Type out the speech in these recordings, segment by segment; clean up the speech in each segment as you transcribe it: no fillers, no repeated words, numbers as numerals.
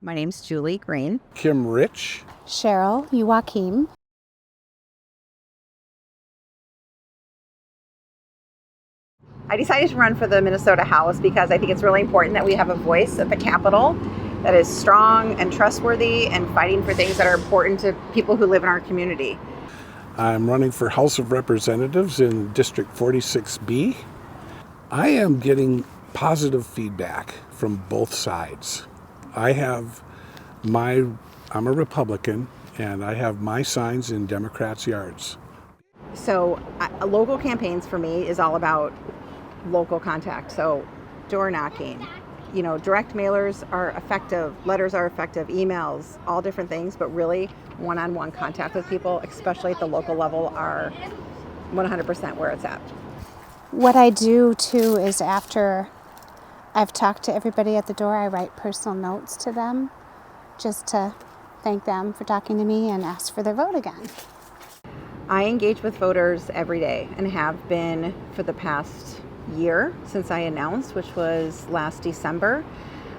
My name's Julie Green. Kim Rich. Cheryl Joachim. I decided to run for the Minnesota House because I think it's really important that we have a voice at the Capitol that is strong and trustworthy and fighting for things that are important to people who live in our community. I'm running for House of Representatives in District 46B. I am getting positive feedback from both sides. I'm a Republican, and I have my signs in Democrats' yards. So local campaigns for me is all about local contact. So door knocking, direct mailers are effective, letters are effective, emails, all different things, but really one-on-one contact with people, especially at the local level, are 100% where it's at. What I do too is after I've talked to everybody at the door, I write personal notes to them just to thank them for talking to me and ask for their vote again. I engage with voters every day and have been for the past year since I announced, which was last December.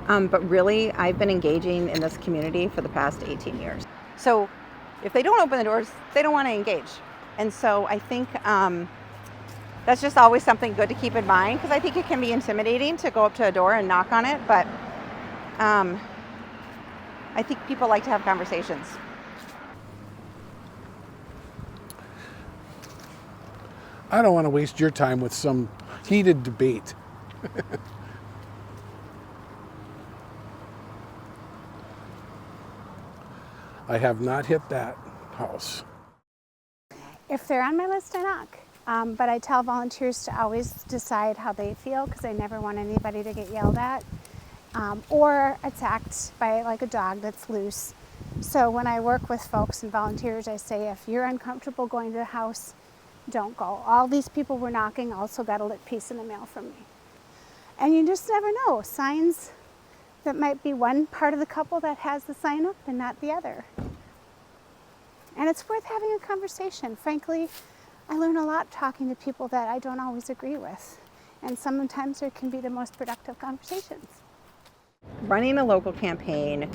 But really, I've been engaging in this community for the past 18 years. So if they don't open the doors, they don't want to engage. And so I think that's just always something good to keep in mind, because I think it can be intimidating to go up to a door and knock on it. But I think people like to have conversations. I don't want to waste your time with some heated debate. I have not hit that house. If they're on my list, I knock. But I tell volunteers to always decide how they feel, because I never want anybody to get yelled at or attacked by like a dog that's loose. So when I work with folks and volunteers, I say, if you're uncomfortable going to the house, don't go. All these people were knocking also got a lit piece in the mail from me. And you just never know. Signs that might be one part of the couple that has the sign up and not the other. And it's worth having a conversation. Frankly, I learn a lot talking to people that I don't always agree with. And sometimes there can be the most productive conversations. Running a local campaign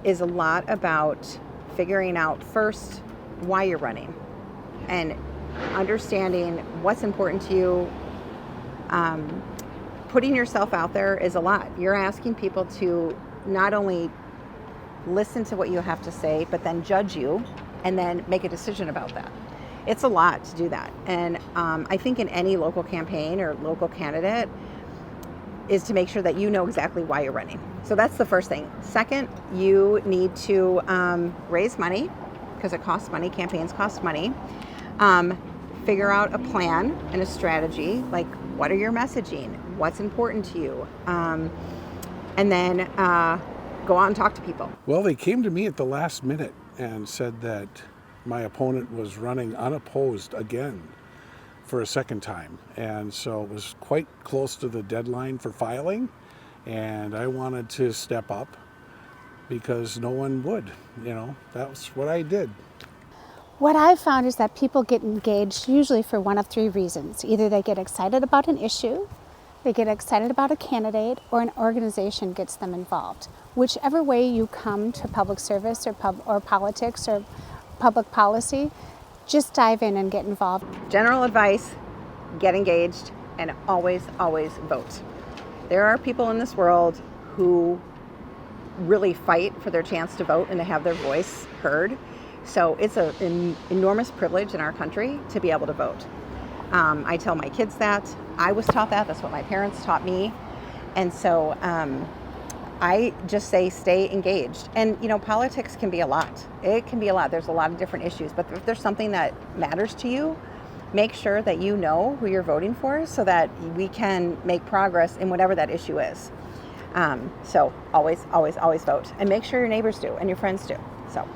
is a lot about figuring out first why you're running and understanding what's important to you. Putting yourself out there is a lot. You're asking people to not only listen to what you have to say, but then judge you and then make a decision about that. It's a lot to do that. And I think in any local campaign or local candidate is to make sure that you know exactly why you're running. So that's the first thing. Second, you need to raise money, because it costs money. Campaigns cost money. Figure out a plan and a strategy, like what are your messaging, what's important to you, and then go out and talk to people. Well, they came to me at the last minute and said that my opponent was running unopposed again for a second time. And so it was quite close to the deadline for filing, and I wanted to step up because no one would. That's what I did. What I've found is that people get engaged usually for one of three reasons. Either they get excited about an issue, they get excited about a candidate, or an organization gets them involved. Whichever way you come to public service or politics or public policy, just dive in and get involved. General advice, get engaged, and always, always vote. There are people in this world who really fight for their chance to vote and to have their voice heard. So it's an enormous privilege in our country to be able to vote. I tell my kids that. I was taught that. That's what my parents taught me. And so I just say stay engaged. And, politics can be a lot. It can be a lot. There's a lot of different issues. But if there's something that matters to you, make sure that you know who you're voting for so that we can make progress in whatever that issue is. So always, always, always vote. And make sure your neighbors do and your friends do. So.